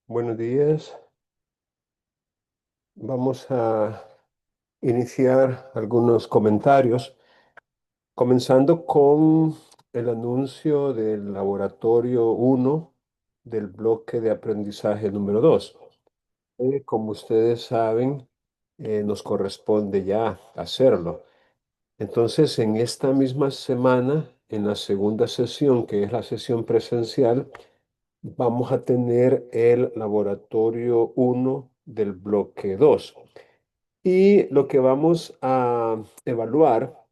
Buenos días. Vamos a iniciar algunos comentarios, comenzando con el anuncio del laboratorio uno del bloque de aprendizaje número 2. Como ustedes saben, nos corresponde ya hacerlo. Entonces, en esta misma semana, en la segunda sesión, que es la sesión presencial, vamos a tener el laboratorio uno del bloque 2. Y lo que vamos a evaluar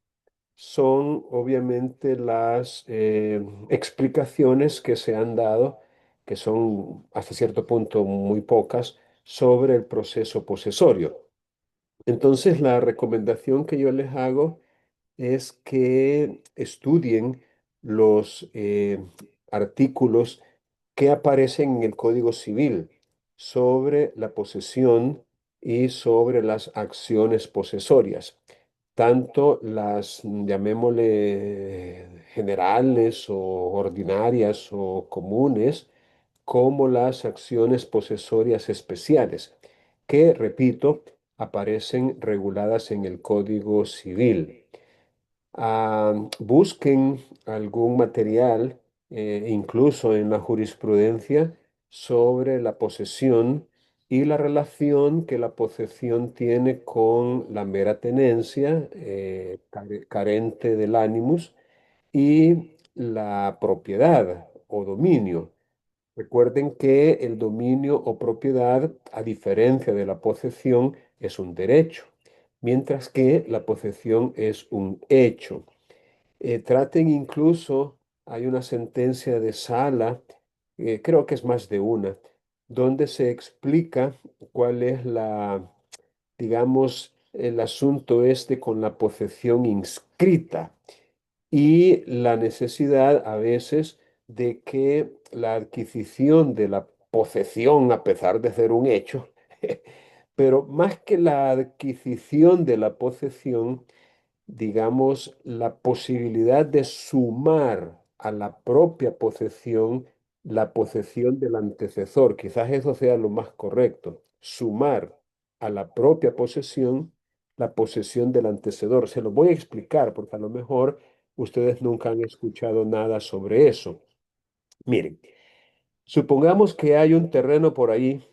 son obviamente las explicaciones que se han dado, que son hasta cierto punto muy pocas, sobre el proceso posesorio. Entonces, la recomendación que yo les hago es que estudien los artículos que aparecen en el Código Civil sobre la posesión y sobre las acciones posesorias, tanto las, llamémosle, generales o ordinarias o comunes, como las acciones posesorias especiales, que, repito, aparecen reguladas en el Código Civil. Busquen algún material, incluso en la jurisprudencia, sobre la posesión y la relación que la posesión tiene con la mera tenencia, carente del animus, y la propiedad o dominio. Recuerden que el dominio o propiedad, a diferencia de la posesión, es un derecho, mientras que la posesión es un hecho. Traten incluso, hay una sentencia de sala, creo que es más de una, donde se explica cuál es la, digamos, el asunto este con la posesión inscrita y la necesidad a veces de que la adquisición de la posesión, a pesar de ser un hecho, pero más que la adquisición de la posesión, digamos, la posibilidad de sumar a la propia posesión la posesión del antecesor. Quizás eso sea lo más correcto, sumar a la propia posesión la posesión del antecesor. Se lo voy a explicar porque a lo mejor ustedes nunca han escuchado nada sobre eso. Miren, supongamos que hay un terreno por ahí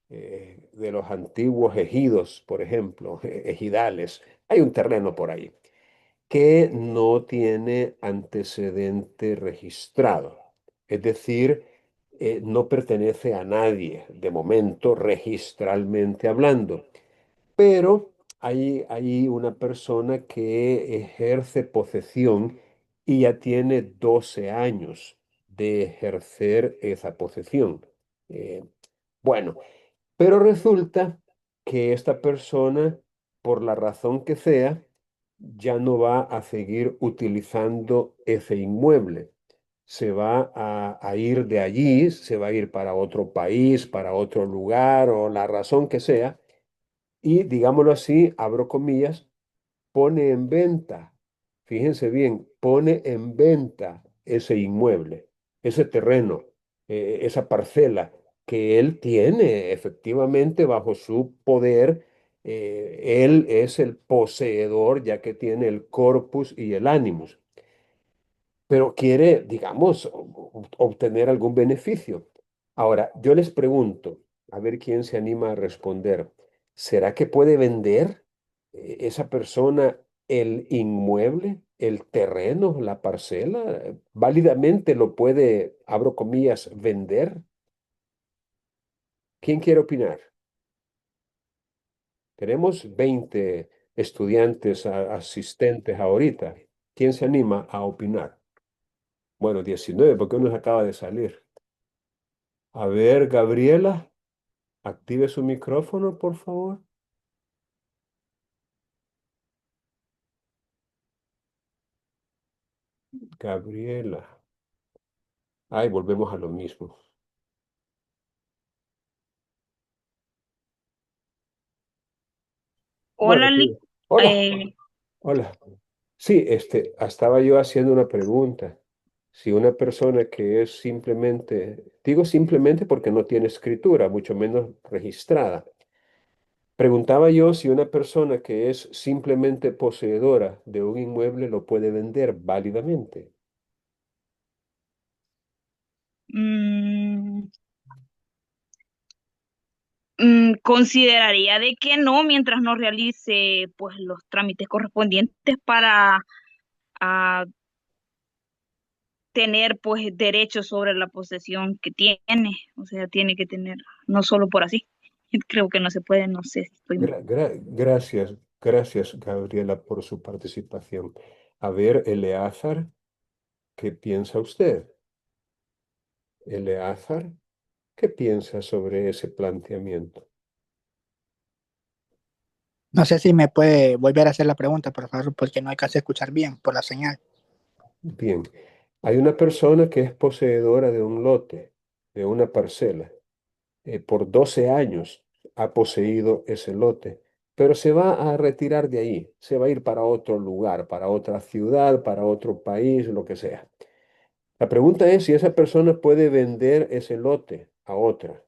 de los antiguos ejidos, por ejemplo, ejidales. Hay un terreno por ahí que no tiene antecedente registrado. Es decir, no pertenece a nadie, de momento, registralmente hablando. Pero hay una persona que ejerce posesión y ya tiene 12 años de ejercer esa posesión. Eh, bueno, pero resulta que esta persona, por la razón que sea, ya no va a seguir utilizando ese inmueble. Se va a ir de allí, se va a ir para otro país, para otro lugar o la razón que sea. Y digámoslo así, abro comillas, pone en venta, fíjense bien, pone en venta ese inmueble, ese terreno, esa parcela que él tiene efectivamente bajo su poder. Él es el poseedor ya que tiene el corpus y el animus, pero quiere, digamos, obtener algún beneficio. Ahora, yo les pregunto, a ver quién se anima a responder, ¿será que puede vender esa persona el inmueble, el terreno, la parcela? ¿Válidamente lo puede, abro comillas, vender? ¿Quién quiere opinar? Tenemos 20 estudiantes asistentes ahorita. ¿Quién se anima a opinar? Bueno, 19, porque uno se acaba de salir. A ver, Gabriela, active su micrófono, por favor. Gabriela. Ay, volvemos a lo mismo. Bueno, Hola, sí. Hola, eh, hola. Sí, estaba yo haciendo una pregunta. Si una persona que es simplemente, digo simplemente porque no tiene escritura, mucho menos registrada. Preguntaba yo si una persona que es simplemente poseedora de un inmueble lo puede vender válidamente. Mm, consideraría de que no, mientras no realice pues los trámites correspondientes para ah, tener pues derechos sobre la posesión que tiene. O sea, tiene que tener, no solo por así. Creo que no se puede, no sé si estoy mal. Gracias, gracias, Gabriela, por su participación. A ver, Eleazar, ¿qué piensa usted? Eleazar, ¿qué piensa sobre ese planteamiento? No sé si me puede volver a hacer la pregunta, por favor, porque no alcancé a escuchar bien por la señal. Bien, hay una persona que es poseedora de un lote, de una parcela. Por 12 años ha poseído ese lote, pero se va a retirar de ahí, se va a ir para otro lugar, para otra ciudad, para otro país, lo que sea. La pregunta es si esa persona puede vender ese lote a otra,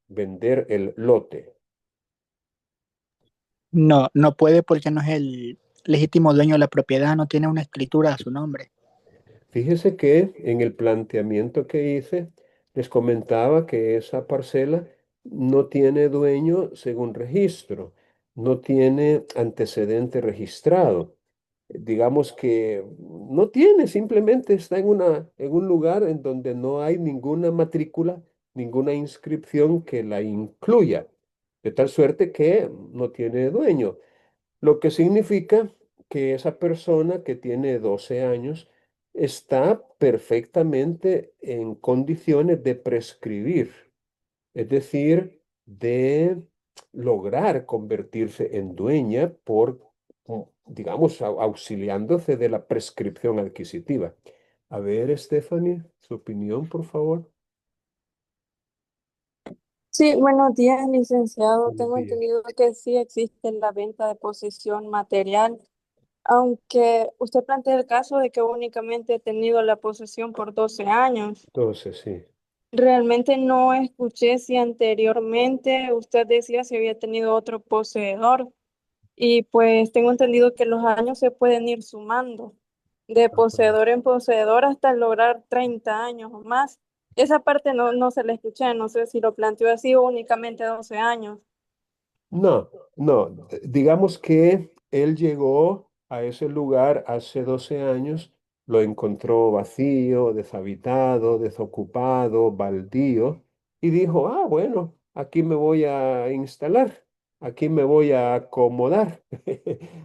vender el lote. No, no puede porque no es el legítimo dueño de la propiedad, no tiene una escritura a su nombre. Fíjese que en el planteamiento que hice les comentaba que esa parcela no tiene dueño según registro, no tiene antecedente registrado. Digamos que no tiene, simplemente está en un lugar en donde no hay ninguna matrícula, ninguna inscripción que la incluya, de tal suerte que no tiene dueño. Lo que significa que esa persona que tiene 12 años está perfectamente en condiciones de prescribir, es decir, de lograr convertirse en dueña por, digamos, auxiliándose de la prescripción adquisitiva. A ver, Stephanie, su opinión, por favor. Sí, buenos días, licenciado. Buenos Tengo días. entendido que sí existe la venta de posesión material, aunque usted plantea el caso de que únicamente he tenido la posesión por 12 años. Entonces, sí. Realmente no escuché si anteriormente usted decía si había tenido otro poseedor y pues tengo entendido que los años se pueden ir sumando de poseedor en poseedor hasta lograr 30 años o más. Esa parte no se la escuché, no sé si lo planteó así o únicamente 12 años. No, no. Digamos que él llegó a ese lugar hace 12 años, lo encontró vacío, deshabitado, desocupado, baldío, y dijo, ah, bueno, aquí me voy a instalar, aquí me voy a acomodar,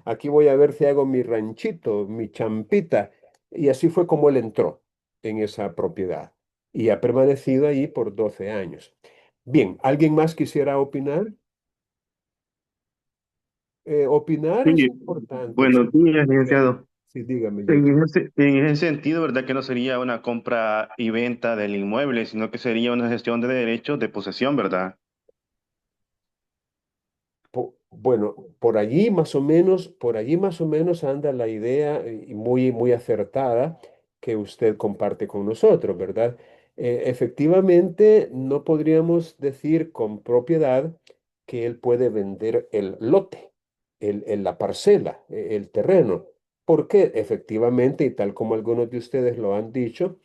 aquí voy a ver si hago mi ranchito, mi champita. Y así fue como él entró en esa propiedad y ha permanecido ahí por 12 años. Bien, ¿alguien más quisiera opinar? Opinar es Sí, importante. Sí, buenos días, dígame, licenciado. sí, dígame, Joseph. En ese sentido, ¿verdad? Que no sería una compra y venta del inmueble, sino que sería una gestión de derechos de posesión, ¿verdad? Bueno, por allí más o menos anda la idea y muy, muy acertada que usted comparte con nosotros, ¿verdad? Efectivamente, no podríamos decir con propiedad que él puede vender el lote, la parcela, el terreno, porque efectivamente, y tal como algunos de ustedes lo han dicho,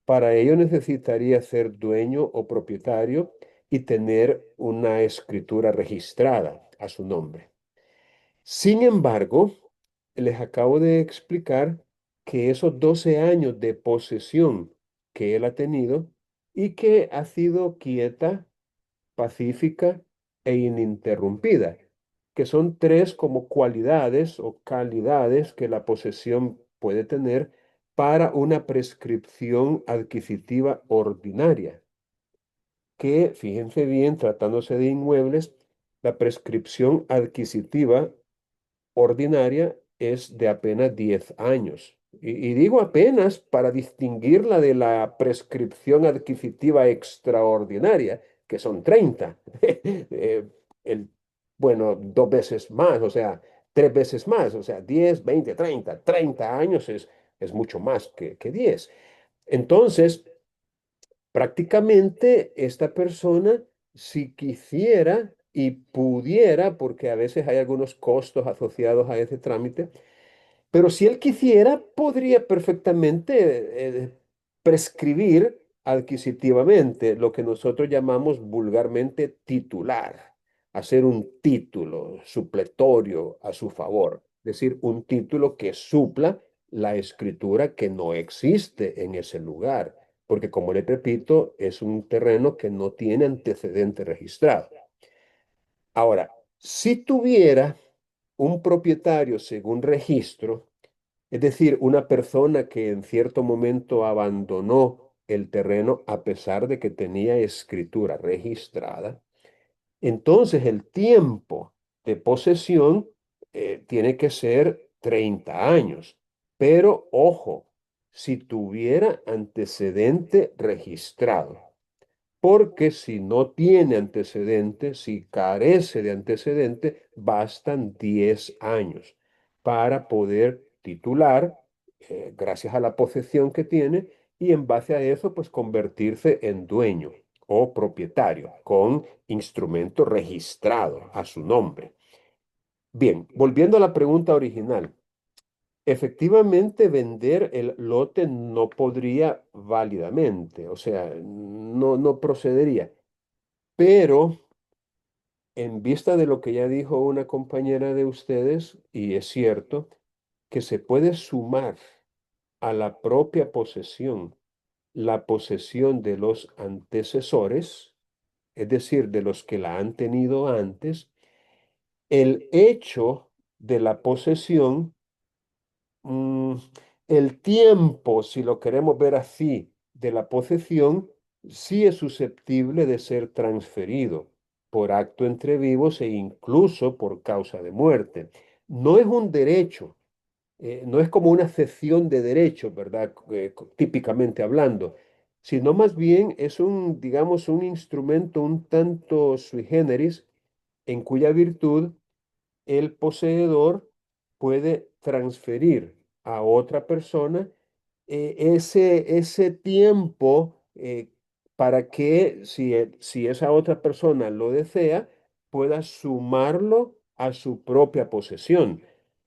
para ello necesitaría ser dueño o propietario y tener una escritura registrada a su nombre. Sin embargo, les acabo de explicar que esos 12 años de posesión que él ha tenido y que ha sido quieta, pacífica e ininterrumpida, que son tres como cualidades o calidades que la posesión puede tener para una prescripción adquisitiva ordinaria que, fíjense bien, tratándose de inmuebles, la prescripción adquisitiva ordinaria es de apenas 10 años. Y digo apenas para distinguirla de la prescripción adquisitiva extraordinaria, que son 30. Eh, el, bueno, dos veces más, o sea, tres veces más, o sea, 10, 20, 30. 30 años es mucho más que 10. Entonces, prácticamente esta persona, si quisiera y pudiera, porque a veces hay algunos costos asociados a ese trámite, pero si él quisiera, podría perfectamente prescribir adquisitivamente lo que nosotros llamamos vulgarmente titular, hacer un título supletorio a su favor, es decir, un título que supla la escritura que no existe en ese lugar, porque como le repito, es un terreno que no tiene antecedente registrado. Ahora, si tuviera un propietario según registro, es decir, una persona que en cierto momento abandonó el terreno a pesar de que tenía escritura registrada, entonces el tiempo de posesión tiene que ser 30 años. Pero ojo, si tuviera antecedente registrado. Porque si no tiene antecedentes, si carece de antecedentes, bastan 10 años para poder titular, gracias a la posesión que tiene, y en base a eso, pues convertirse en dueño o propietario con instrumento registrado a su nombre. Bien, volviendo a la pregunta original. Efectivamente, vender el lote no podría válidamente, o sea, no procedería. Pero en vista de lo que ya dijo una compañera de ustedes, y es cierto, que se puede sumar a la propia posesión la posesión de los antecesores, es decir, de los que la han tenido antes, el hecho de la posesión. Mm, el tiempo, si lo queremos ver así, de la posesión, sí es susceptible de ser transferido por acto entre vivos e incluso por causa de muerte. No es un derecho, no es como una cesión de derechos, ¿verdad? Típicamente hablando, sino más bien es un, digamos, un instrumento un tanto sui generis en cuya virtud el poseedor puede transferir a otra persona ese tiempo para que si esa otra persona lo desea, pueda sumarlo a su propia posesión.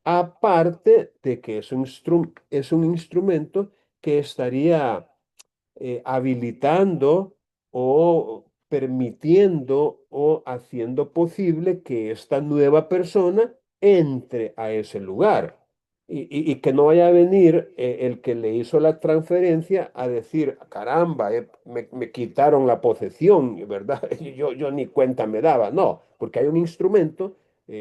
Aparte de que es un instrumento que estaría habilitando o permitiendo o haciendo posible que esta nueva persona entre a ese lugar. Y que no vaya a venir el que le hizo la transferencia a decir, caramba, me quitaron la posesión, ¿verdad? Yo ni cuenta me daba. No, porque hay un instrumento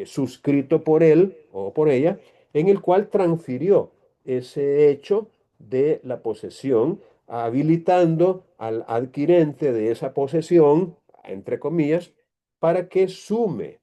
suscrito por él o por ella en el cual transfirió ese hecho de la posesión habilitando al adquirente de esa posesión, entre comillas, para que sume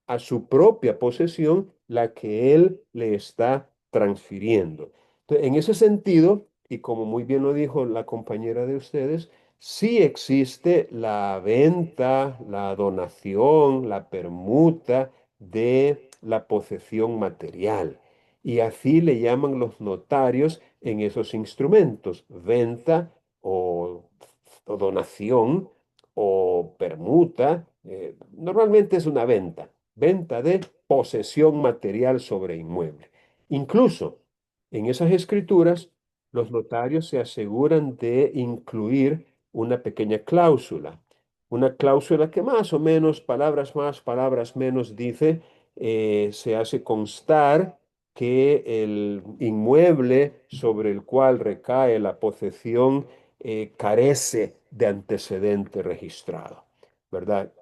a su propia posesión la que él le está transfiriendo. Entonces, en ese sentido, y como muy bien lo dijo la compañera de ustedes, sí existe la venta, la donación, la permuta de la posesión material. Y así le llaman los notarios en esos instrumentos, venta o donación o permuta. Normalmente es una venta de posesión material sobre inmueble. Incluso en esas escrituras, los notarios se aseguran de incluir una cláusula que más o menos, palabras más, palabras menos, dice, se hace constar que el inmueble sobre el cual recae la posesión carece de antecedente registrado, ¿verdad?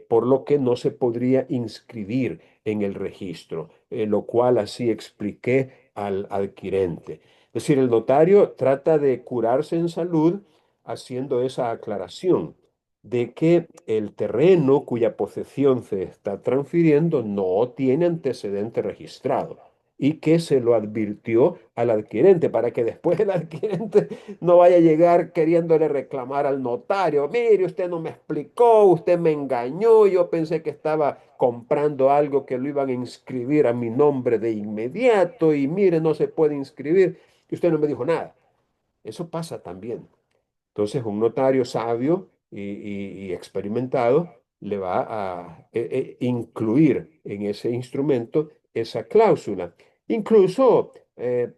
Por lo que no se podría inscribir en el registro, lo cual así expliqué al adquirente. Es decir, el notario trata de curarse en salud haciendo esa aclaración de que el terreno cuya posesión se está transfiriendo no tiene antecedente registrado y que se lo advirtió al adquirente para que después el adquirente no vaya a llegar queriéndole reclamar al notario, mire, usted no me explicó, usted me engañó, yo pensé que estaba comprando algo que lo iban a inscribir a mi nombre de inmediato y mire, no se puede inscribir y usted no me dijo nada. Eso pasa también. Entonces, un notario sabio y experimentado le va a incluir en ese instrumento esa cláusula. Incluso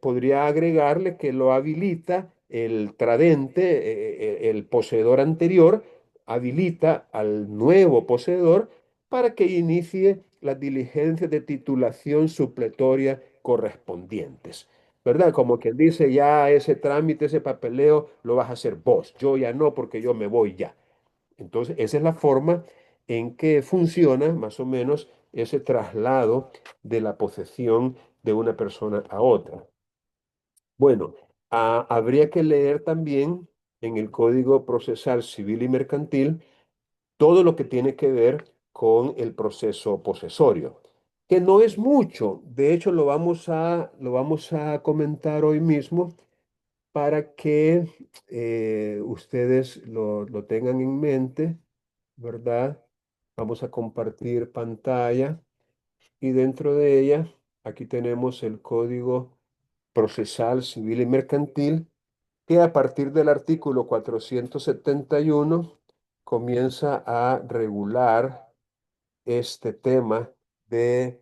podría agregarle que lo habilita el tradente, el poseedor anterior, habilita al nuevo poseedor para que inicie las diligencias de titulación supletoria correspondientes. ¿Verdad? Como quien dice, ya ese trámite, ese papeleo, lo vas a hacer vos. Yo ya no, porque yo me voy ya. Entonces, esa es la forma en que funciona más o menos ese traslado de la posesión de una persona a otra. Bueno, habría que leer también en el Código Procesal Civil y Mercantil todo lo que tiene que ver con el proceso posesorio, que no es mucho. De hecho, lo vamos a comentar hoy mismo para que ustedes lo tengan en mente, ¿verdad? Vamos a compartir pantalla y dentro de ella, aquí tenemos el Código Procesal Civil y Mercantil, que a partir del artículo 471 comienza a regular este tema de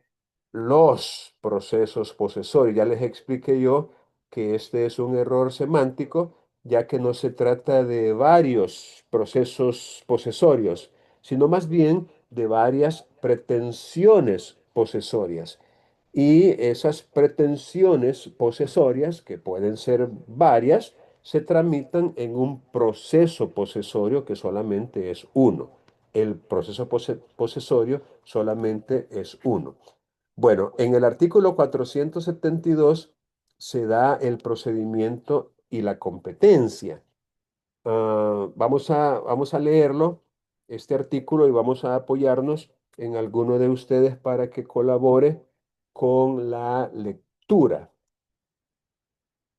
los procesos posesorios. Ya les expliqué yo que este es un error semántico, ya que no se trata de varios procesos posesorios, sino más bien de varias pretensiones posesorias. Y esas pretensiones posesorias, que pueden ser varias, se tramitan en un proceso posesorio que solamente es uno. El proceso posesorio solamente es uno. Bueno, en el artículo 472 se da el procedimiento y la competencia. Vamos a leerlo, este artículo, y vamos a apoyarnos en alguno de ustedes para que colabore con la lectura.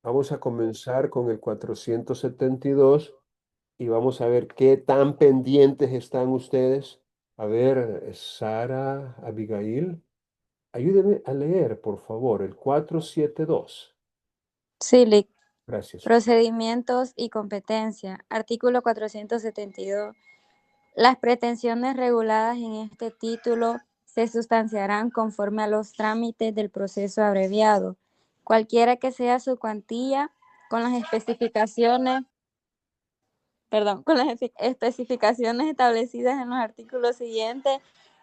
Vamos a comenzar con el 472 y vamos a ver qué tan pendientes están ustedes. A ver, Sara, Abigail, ayúdenme a leer, por favor, el 472. Sí, Lic. Gracias. Procedimientos y competencia. Artículo 472. Las pretensiones reguladas en este título se sustanciarán conforme a los trámites del proceso abreviado, cualquiera que sea su cuantía, con las especificaciones, con las especificaciones establecidas en los artículos siguientes,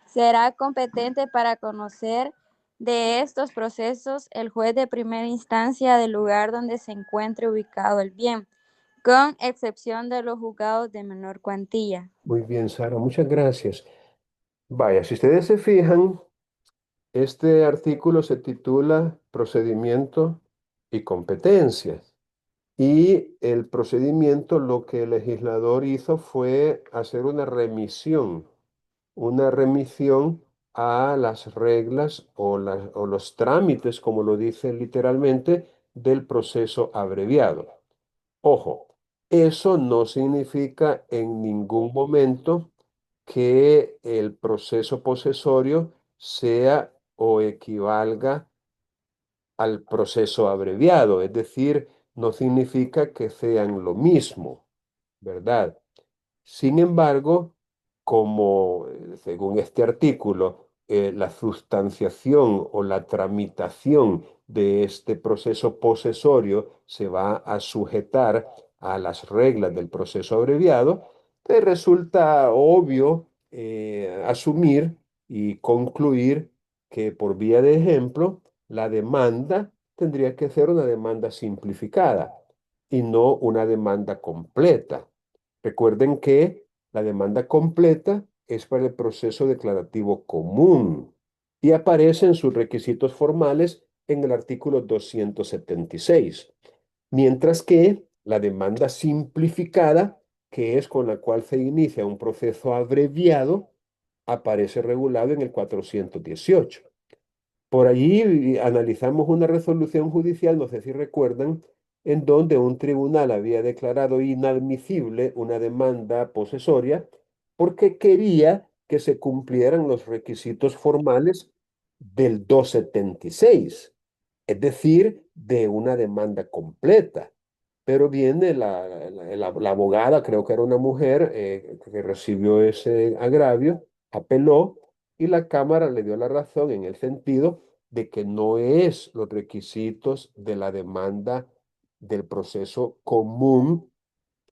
será competente para conocer de estos procesos el juez de primera instancia del lugar donde se encuentre ubicado el bien, con excepción de los juzgados de menor cuantía. Muy bien, Sara, muchas gracias. Vaya, si ustedes se fijan, este artículo se titula Procedimiento y Competencia. Y el procedimiento, lo que el legislador hizo fue hacer una remisión a las reglas o los trámites, como lo dice literalmente, del proceso abreviado. Ojo, eso no significa en ningún momento que el proceso posesorio sea o equivalga al proceso abreviado, es decir, no significa que sean lo mismo, ¿verdad? Sin embargo, como según este artículo, la sustanciación o la tramitación de este proceso posesorio se va a sujetar a las reglas del proceso abreviado, te resulta obvio asumir y concluir que por vía de ejemplo, la demanda tendría que ser una demanda simplificada y no una demanda completa. Recuerden que la demanda completa es para el proceso declarativo común y aparece en sus requisitos formales en el artículo 276, mientras que la demanda simplificada, que es con la cual se inicia un proceso abreviado, aparece regulado en el 418. Por allí analizamos una resolución judicial, no sé si recuerdan, en donde un tribunal había declarado inadmisible una demanda posesoria porque quería que se cumplieran los requisitos formales del 276, es decir, de una demanda completa. pero viene la abogada, creo que era una mujer, que recibió ese agravio, apeló y la Cámara le dio la razón en el sentido de que no es los requisitos de la demanda del proceso común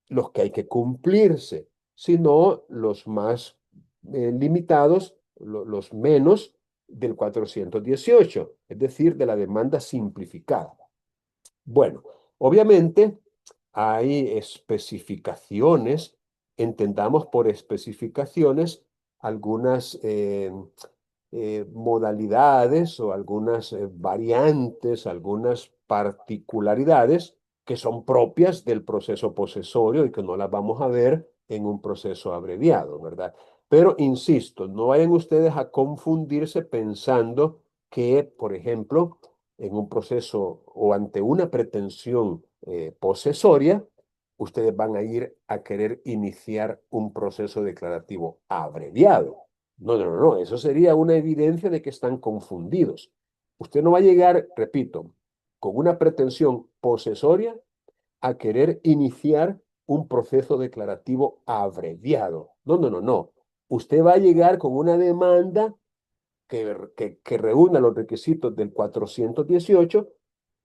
los que hay que cumplirse, sino los más limitados, los menos del 418, es decir, de la demanda simplificada. Bueno, obviamente hay especificaciones, entendamos por especificaciones algunas modalidades o algunas variantes, algunas particularidades que son propias del proceso posesorio y que no las vamos a ver en un proceso abreviado, ¿verdad? Pero insisto, no vayan ustedes a confundirse pensando que, por ejemplo, en un proceso o ante una pretensión posesoria, ustedes van a ir a querer iniciar un proceso declarativo abreviado. No, no, no, no, eso sería una evidencia de que están confundidos. Usted no va a llegar, repito, con una pretensión posesoria a querer iniciar un proceso declarativo abreviado. No, no, no, no. Usted va a llegar con una demanda que reúna los requisitos del 418,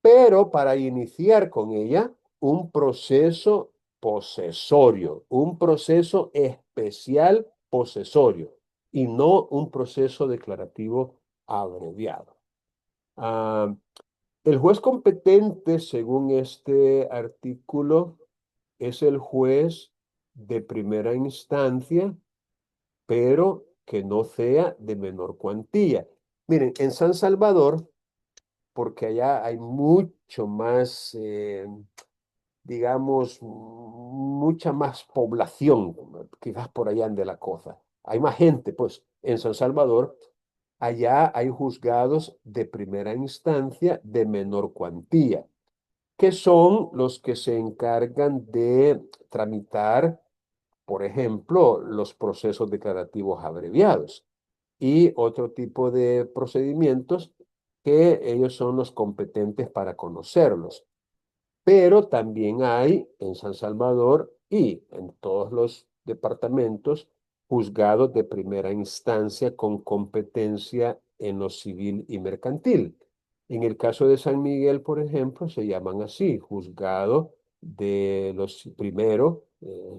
pero para iniciar con ella un proceso posesorio, un proceso especial posesorio y no un proceso declarativo abreviado. Ah, el juez competente, según este artículo, es el juez de primera instancia, pero que no sea de menor cuantía. Miren, en San Salvador, porque allá hay mucho más, digamos, mucha más población, quizás por allá de la cosa. Hay más gente, pues, en San Salvador. Allá hay juzgados de primera instancia de menor cuantía, que son los que se encargan de tramitar, por ejemplo, los procesos declarativos abreviados y otro tipo de procedimientos que ellos son los competentes para conocerlos. Pero también hay en San Salvador y en todos los departamentos juzgados de primera instancia con competencia en lo civil y mercantil. En el caso de San Miguel, por ejemplo, se llaman así, juzgado de los primero,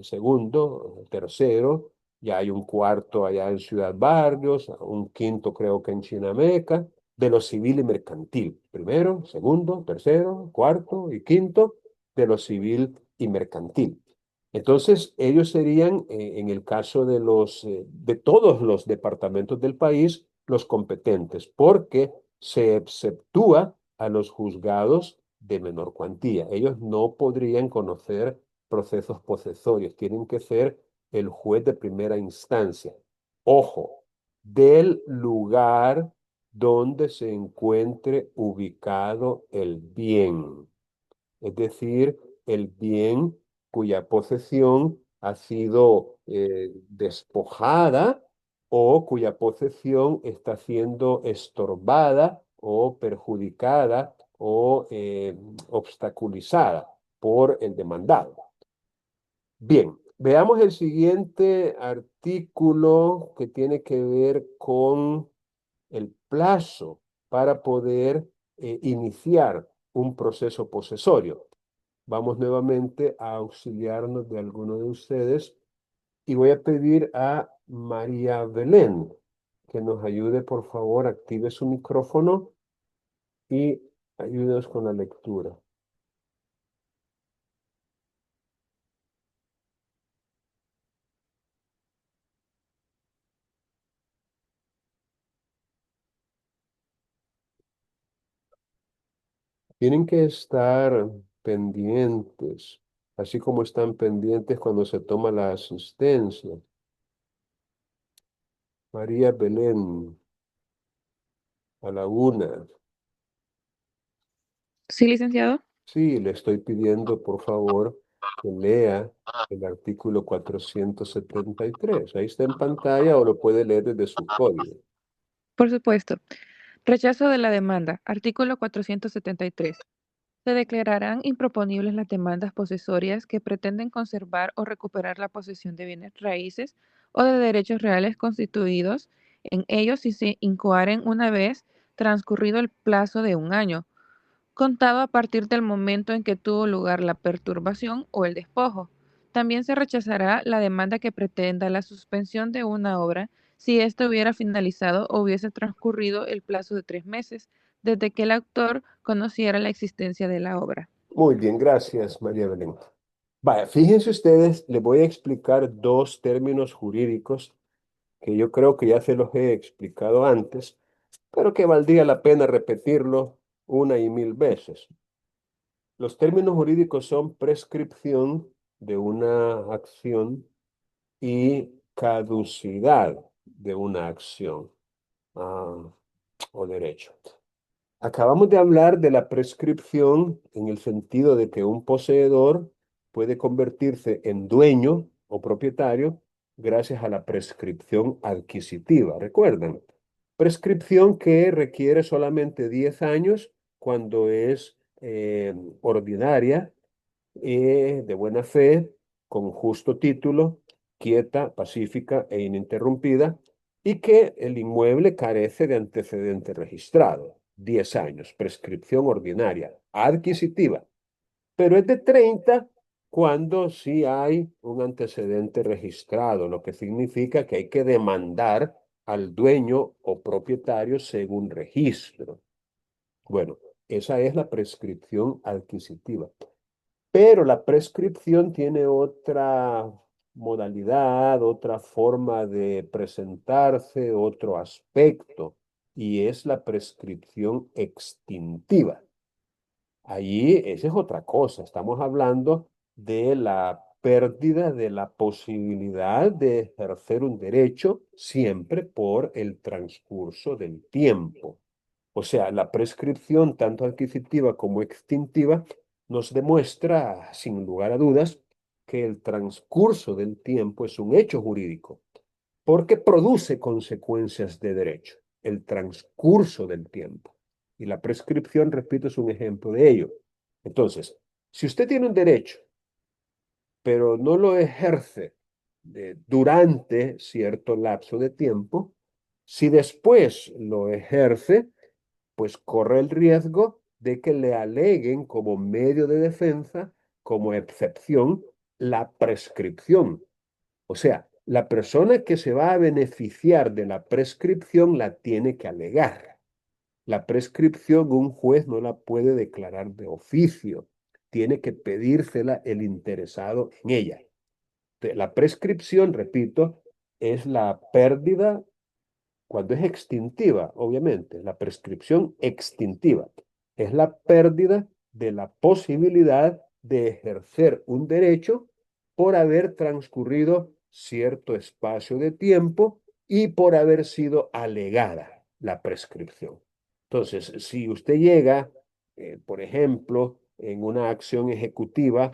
segundo, tercero, ya hay un cuarto allá en Ciudad Barrios, un quinto creo que en Chinameca, de lo civil y mercantil. Primero, segundo, tercero, cuarto y quinto de lo civil y mercantil. Entonces, ellos serían, en el caso de todos los departamentos del país, los competentes, porque se exceptúa a los juzgados de menor cuantía. Ellos no podrían conocer procesos posesorios, tienen que ser el juez de primera instancia. Ojo, del lugar donde se encuentre ubicado el bien, es decir, el bien cuya posesión ha sido despojada o cuya posesión está siendo estorbada o perjudicada o obstaculizada por el demandado. Bien, veamos el siguiente artículo que tiene que ver con el plazo para poder iniciar un proceso posesorio. Vamos nuevamente a auxiliarnos de alguno de ustedes y voy a pedir a María Belén que nos ayude, por favor, active su micrófono y ayúdenos con la lectura. Tienen que estar pendientes, así como están pendientes cuando se toma la asistencia. María Belén, a la una. Sí, licenciado. Sí, le estoy pidiendo, por favor, que lea el artículo 473. Ahí está en pantalla o lo puede leer desde su código. Por supuesto. Rechazo de la demanda. Artículo 473. Se declararán improponibles las demandas posesorias que pretenden conservar o recuperar la posesión de bienes raíces o de derechos reales constituidos en ellos si se incoaren una vez transcurrido el plazo de un año, contado a partir del momento en que tuvo lugar la perturbación o el despojo. También se rechazará la demanda que pretenda la suspensión de una obra si ésta hubiera finalizado o hubiese transcurrido el plazo de 3 meses desde que el autor conociera la existencia de la obra. Muy bien, gracias, María Belén. Vaya, fíjense ustedes, les voy a explicar dos términos jurídicos que yo creo que ya se los he explicado antes, pero que valdría la pena repetirlo una y mil veces. Los términos jurídicos son prescripción de una acción y caducidad de una acción o derecho. Acabamos de hablar de la prescripción en el sentido de que un poseedor puede convertirse en dueño o propietario gracias a la prescripción adquisitiva. ¿Recuerdan? Prescripción que requiere solamente 10 años cuando es ordinaria, de buena fe, con justo título, quieta, pacífica e ininterrumpida, y que el inmueble carece de antecedente registrado. 10 años, prescripción ordinaria, adquisitiva, pero es de 30 cuando sí hay un antecedente registrado, lo que significa que hay que demandar al dueño o propietario según registro. Bueno, esa es la prescripción adquisitiva. Pero la prescripción tiene otra modalidad, otra forma de presentarse, otro aspecto, y es la prescripción extintiva. Allí, esa es otra cosa. Estamos hablando de la pérdida de la posibilidad de ejercer un derecho siempre por el transcurso del tiempo. O sea, la prescripción, tanto adquisitiva como extintiva, nos demuestra, sin lugar a dudas, que el transcurso del tiempo es un hecho jurídico, porque produce consecuencias de derecho, el transcurso del tiempo. Y la prescripción, repito, es un ejemplo de ello. Entonces, si usted tiene un derecho, pero no lo ejerce durante cierto lapso de tiempo, si después lo ejerce, pues corre el riesgo de que le aleguen como medio de defensa, como excepción, la prescripción. O sea, la persona que se va a beneficiar de la prescripción la tiene que alegar. La prescripción un juez no la puede declarar de oficio, tiene que pedírsela el interesado en ella. La prescripción, repito, es la pérdida cuando es extintiva, obviamente, la prescripción extintiva es la pérdida de la posibilidad de ejercer un derecho por haber transcurrido cierto espacio de tiempo y por haber sido alegada la prescripción. Entonces, si usted llega, por ejemplo, en una acción ejecutiva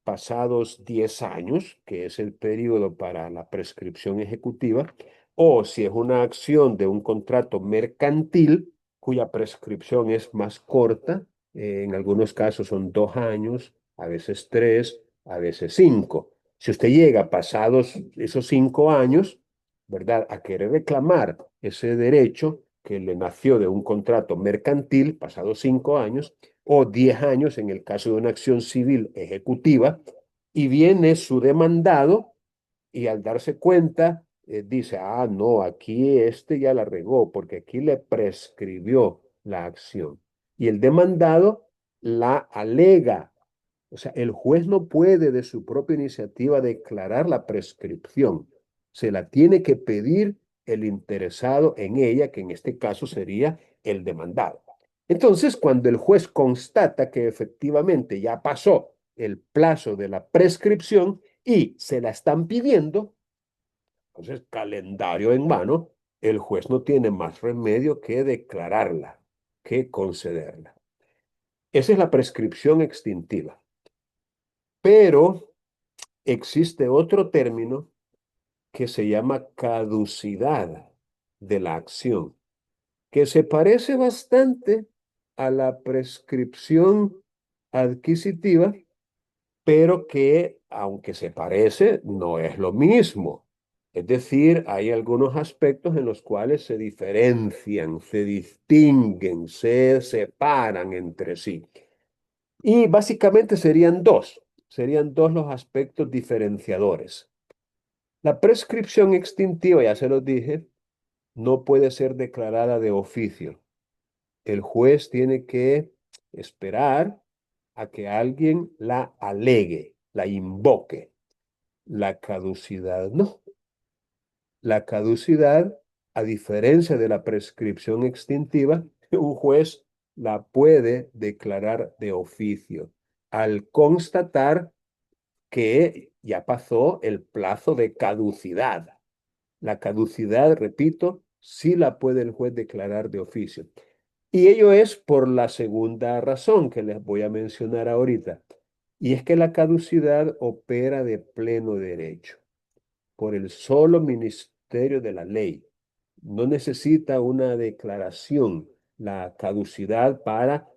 pasados 10 años, que es el periodo para la prescripción ejecutiva, o si es una acción de un contrato mercantil cuya prescripción es más corta, en algunos casos son 2 años, a veces 3, a veces 5. Si usted llega pasados esos 5 años, ¿verdad?, a querer reclamar ese derecho que le nació de un contrato mercantil, pasados 5 años, o 10 años en el caso de una acción civil ejecutiva, y viene su demandado y al darse cuenta dice, no, aquí este ya la regó porque aquí le prescribió la acción. Y el demandado la alega. O sea, el juez no puede de su propia iniciativa declarar la prescripción. Se la tiene que pedir el interesado en ella, que en este caso sería el demandado. Entonces, cuando el juez constata que efectivamente ya pasó el plazo de la prescripción y se la están pidiendo, entonces, calendario en mano, el juez no tiene más remedio que declararla, que concederla. Esa es la prescripción extintiva. Pero existe otro término que se llama caducidad de la acción, que se parece bastante a la prescripción adquisitiva, pero que, aunque se parece, no es lo mismo. Es decir, hay algunos aspectos en los cuales se diferencian, se distinguen, se separan entre sí. Y básicamente serían dos los aspectos diferenciadores. La prescripción extintiva, ya se los dije, no puede ser declarada de oficio. El juez tiene que esperar a que alguien la alegue, la invoque. La caducidad no. La caducidad, a diferencia de la prescripción extintiva, un juez la puede declarar de oficio al constatar que ya pasó el plazo de caducidad. La caducidad, repito, sí la puede el juez declarar de oficio. Y ello es por la segunda razón que les voy a mencionar ahorita. Y es que la caducidad opera de pleno derecho por el solo ministerio de la ley. No necesita una declaración la caducidad para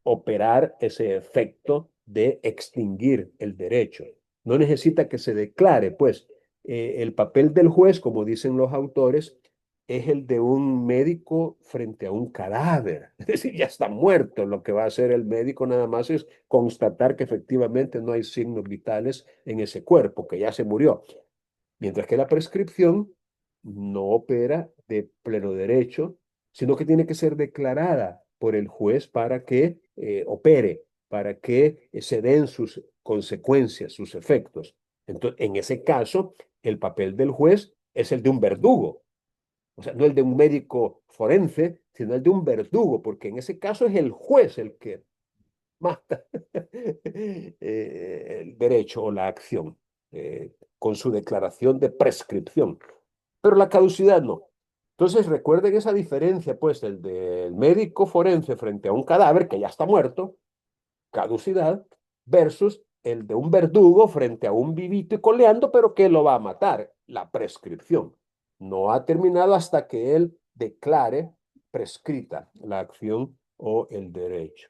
operar ese efecto de extinguir el derecho. No necesita que se declare, pues, el papel del juez, como dicen los autores, es el de un médico frente a un cadáver. Es decir, ya está muerto. Lo que va a hacer el médico nada más es constatar que efectivamente no hay signos vitales en ese cuerpo, que ya se murió. Mientras que la prescripción no opera de pleno derecho, sino que tiene que ser declarada por el juez para que opere, para que se den sus consecuencias, sus efectos. Entonces, en ese caso, el papel del juez es el de un verdugo, o sea, no el de un médico forense, sino el de un verdugo, porque en ese caso es el juez el que mata el derecho o la acción con su declaración de prescripción. Pero la caducidad no. Entonces recuerden esa diferencia, pues, el del médico forense frente a un cadáver que ya está muerto, caducidad, versus el de un verdugo frente a un vivito y coleando, pero que lo va a matar, la prescripción. No ha terminado hasta que él declare prescrita la acción o el derecho.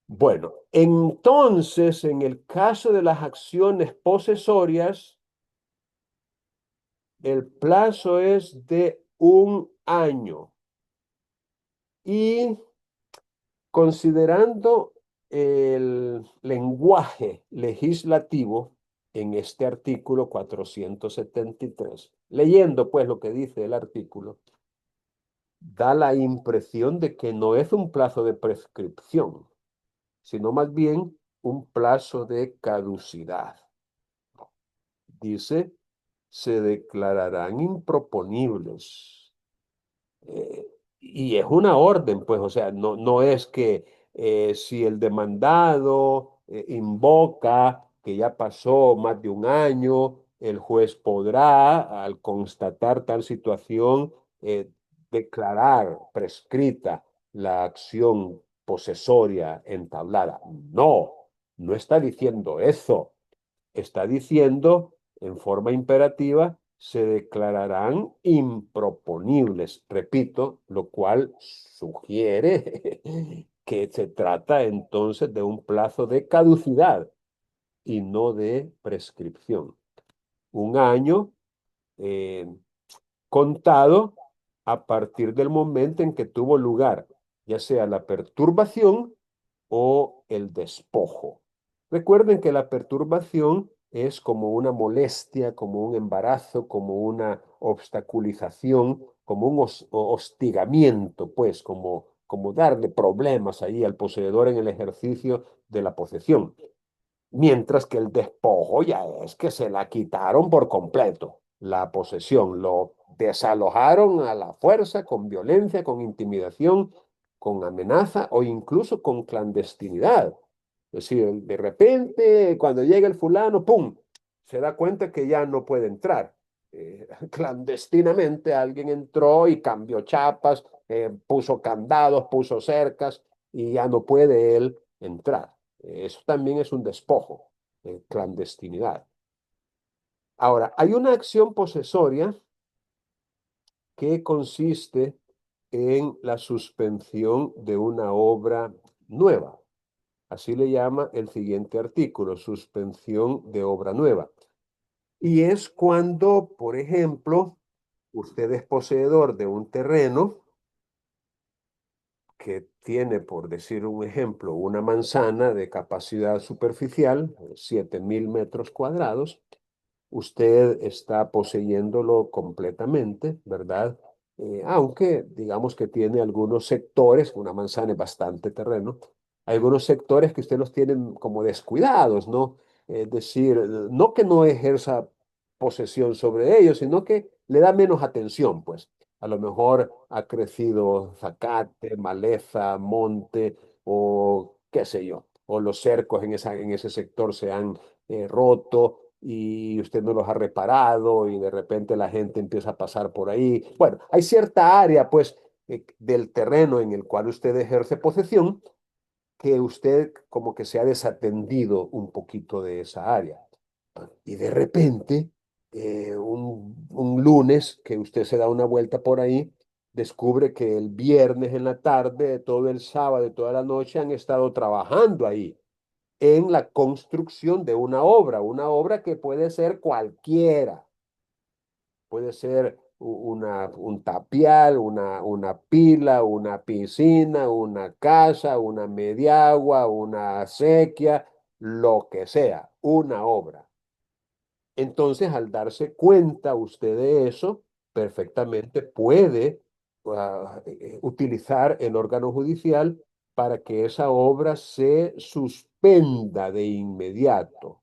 Bueno, entonces, en el caso de las acciones posesorias, el plazo es de 1 año. Y considerando el lenguaje legislativo en este artículo 473, leyendo pues lo que dice el artículo, da la impresión de que no es un plazo de prescripción, sino más bien un plazo de caducidad. Dice, se declararán improponibles. Y es una orden, pues, o sea, no es que si el demandado invoca que ya pasó más de 1 año, el juez podrá, al constatar tal situación, declarar prescrita la acción posesoria entablada. No, no está diciendo eso. Está diciendo en forma imperativa, se declararán improponibles, repito, lo cual sugiere que se trata entonces de un plazo de caducidad y no de prescripción. 1 año eh, contado a partir del momento en que tuvo lugar, ya sea la perturbación o el despojo. Recuerden que la perturbación es como una molestia, como un embarazo, como una obstaculización, como un hostigamiento, pues, como darle problemas ahí al poseedor en el ejercicio de la posesión. Mientras que el despojo ya es que se la quitaron por completo, la posesión, lo desalojaron a la fuerza, con violencia, con intimidación, con amenaza o incluso con clandestinidad. Es decir, de repente, cuando llega el fulano, ¡pum!, se da cuenta que ya no puede entrar. Clandestinamente alguien entró y cambió chapas, puso candados, puso cercas y ya no puede él entrar. Eso también es un despojo, clandestinidad. Ahora, hay una acción posesoria que consiste en la suspensión de una obra nueva. Así le llama el siguiente artículo, suspensión de obra nueva. Y es cuando, por ejemplo, usted es poseedor de un terreno que tiene, por decir un ejemplo, una manzana de capacidad superficial, 7.000 metros cuadrados. Usted está poseyéndolo completamente, ¿verdad? Aunque digamos que tiene algunos sectores, una manzana es bastante terreno, algunos sectores que usted los tiene como descuidados, ¿no? Es decir, no que no ejerza posesión sobre ellos, sino que le da menos atención, pues. A lo mejor ha crecido zacate, maleza, monte o qué sé yo, o los cercos en ese sector se han roto y usted no los ha reparado y de repente la gente empieza a pasar por ahí. Bueno, hay cierta área, pues, del terreno en el cual usted ejerce posesión que usted como que se ha desatendido un poquito de esa área. Y de repente, un lunes que usted se da una vuelta por ahí, descubre que el viernes en la tarde, todo el sábado y toda la noche han estado trabajando ahí en la construcción de una obra que puede ser cualquiera, puede ser un tapial, una pila, una piscina, una casa, una mediagua, una acequia, lo que sea, una obra. Entonces, al darse cuenta usted de eso, perfectamente puede utilizar el órgano judicial para que esa obra se suspenda de inmediato,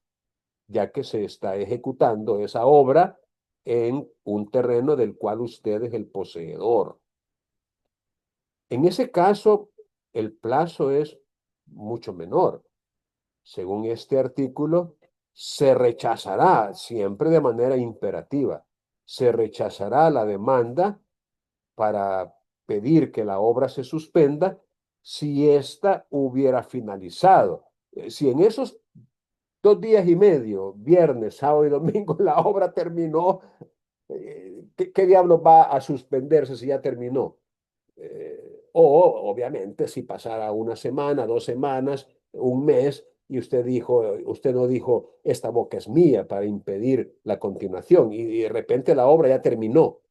ya que se está ejecutando esa obra en un terreno del cual usted es el poseedor. En ese caso, el plazo es mucho menor. Según este artículo, se rechazará siempre de manera imperativa. Se rechazará la demanda para pedir que la obra se suspenda si ésta hubiera finalizado. Si en esos 2 días y medio, viernes, sábado y domingo, la obra terminó, ¿qué diablos va a suspenderse si ya terminó? O obviamente si pasara una semana, 2 semanas, un mes, y usted no dijo, esta boca es mía para impedir la continuación, y de repente la obra ya terminó.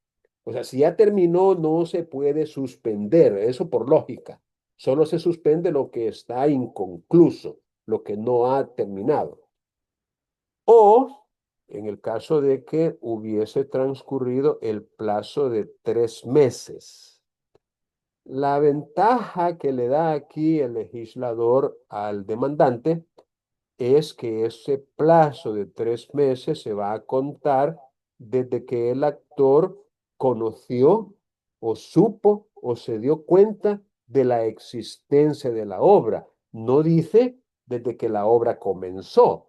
O sea, si ya terminó, no se puede suspender, eso por lógica. Solo se suspende lo que está inconcluso, lo que no ha terminado. O en el caso de que hubiese transcurrido el plazo de 3 meses. La ventaja que le da aquí el legislador al demandante es que ese plazo de 3 meses se va a contar desde que el actor conoció o supo o se dio cuenta de la existencia de la obra. No dice desde que la obra comenzó,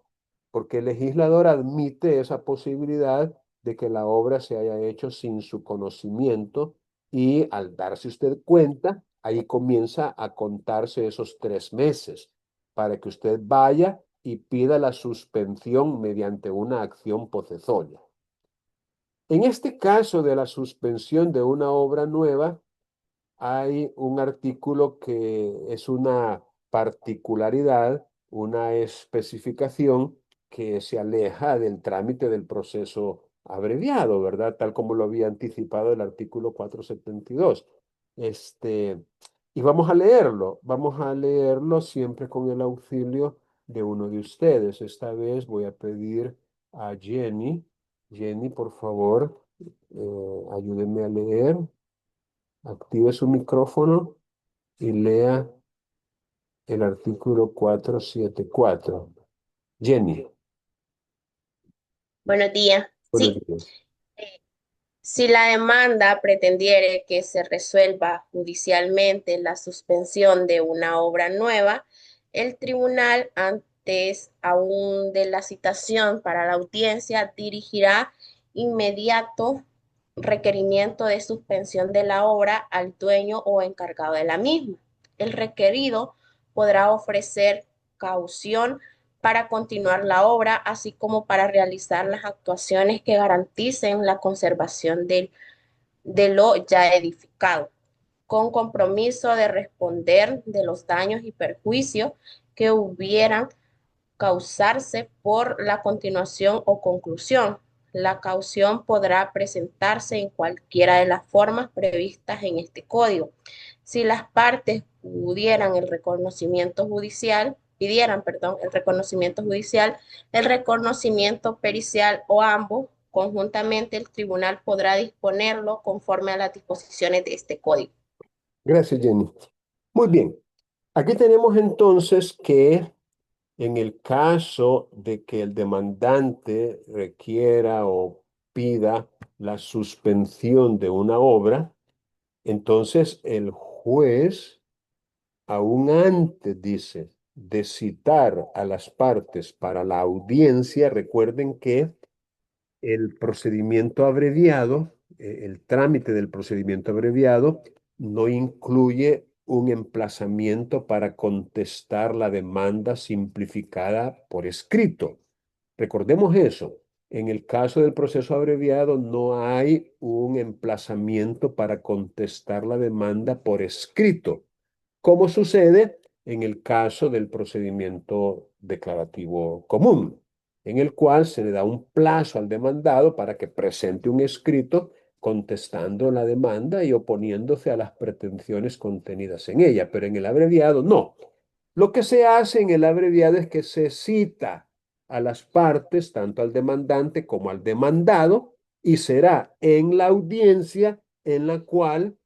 porque el legislador admite esa posibilidad de que la obra se haya hecho sin su conocimiento y al darse usted cuenta, ahí comienza a contarse esos 3 meses para que usted vaya y pida la suspensión mediante una acción posesoria. En este caso de la suspensión de una obra nueva, hay un artículo que es una particularidad, una especificación que se aleja del trámite del proceso abreviado, ¿verdad? Tal como lo había anticipado el artículo 472. Este, y vamos a leerlo siempre con el auxilio de uno de ustedes. Esta vez voy a pedir a Jenny. Jenny, por favor, ayúdeme a leer. Active su micrófono y lea el artículo 474. Jenny, Buenos días. buenos Sí, días. si la demanda pretendiere que se resuelva judicialmente la suspensión de una obra nueva, el tribunal, antes aún de la citación para la audiencia, dirigirá inmediato requerimiento de suspensión de la obra al dueño o encargado de la misma. El requerido podrá ofrecer caución para continuar la obra, así como para realizar las actuaciones que garanticen la conservación de lo ya edificado, con compromiso de responder de los daños y perjuicios que hubieran causarse por la continuación o conclusión. La caución podrá presentarse en cualquiera de las formas previstas en este código. Si las partes pidieran, perdón, el reconocimiento judicial, el reconocimiento pericial o ambos, conjuntamente el tribunal podrá disponerlo conforme a las disposiciones de este código. Gracias, Jenny. Muy bien. Aquí tenemos entonces que en el caso de que el demandante requiera o pida la suspensión de una obra, entonces el juez, aún antes, dice, de citar a las partes para la audiencia, recuerden que el procedimiento abreviado, el trámite del procedimiento abreviado, no incluye un emplazamiento para contestar la demanda simplificada por escrito. Recordemos eso. En el caso del proceso abreviado no hay un emplazamiento para contestar la demanda por escrito, como sucede en el caso del procedimiento declarativo común, en el cual se le da un plazo al demandado para que presente un escrito contestando la demanda y oponiéndose a las pretensiones contenidas en ella, pero en el abreviado no. Lo que se hace en el abreviado es que se cita a las partes, tanto al demandante como al demandado, y será en la audiencia en la cual,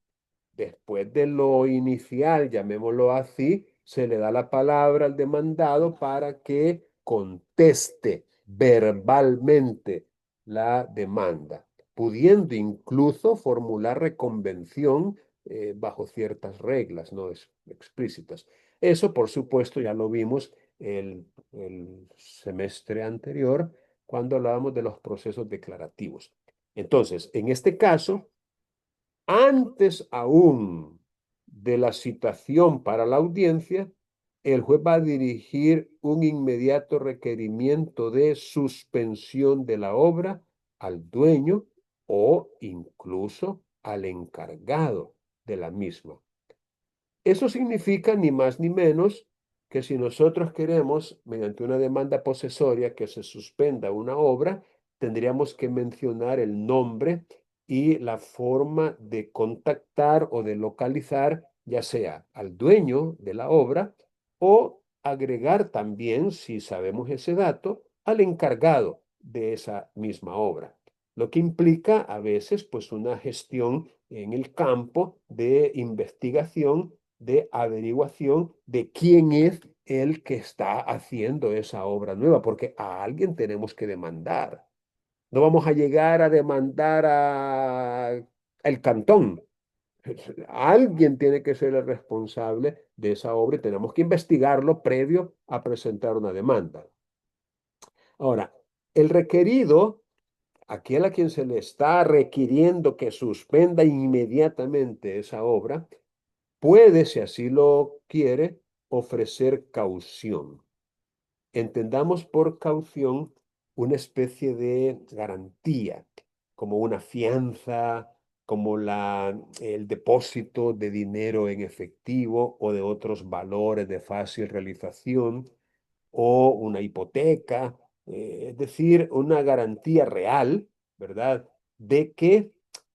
después de lo inicial, llamémoslo así, se le da la palabra al demandado para que conteste verbalmente la demanda, pudiendo incluso formular reconvención bajo ciertas reglas, no es explícitas. Eso, por supuesto, ya lo vimos el semestre anterior cuando hablábamos de los procesos declarativos. Entonces, en este caso, antes aún de la citación para la audiencia, el juez va a dirigir un inmediato requerimiento de suspensión de la obra al dueño o incluso al encargado de la misma. Eso significa ni más ni menos que si nosotros queremos, mediante una demanda posesoria, que se suspenda una obra, tendríamos que mencionar el nombre y la forma de contactar o de localizar, ya sea al dueño de la obra o agregar también, si sabemos ese dato, al encargado de esa misma obra. Lo que implica a veces pues una gestión en el campo de investigación, de averiguación de quién es el que está haciendo esa obra nueva, porque a alguien tenemos que demandar. No vamos a llegar a demandar a el cantón. Alguien tiene que ser el responsable de esa obra y tenemos que investigarlo previo a presentar una demanda. Ahora, el requerido, aquel a quien se le está requiriendo que suspenda inmediatamente esa obra, puede, si así lo quiere, ofrecer caución. Entendamos por caución una especie de garantía, como una fianza, como el depósito de dinero en efectivo o de otros valores de fácil realización, o una hipoteca, es decir, una garantía real, ¿verdad? De que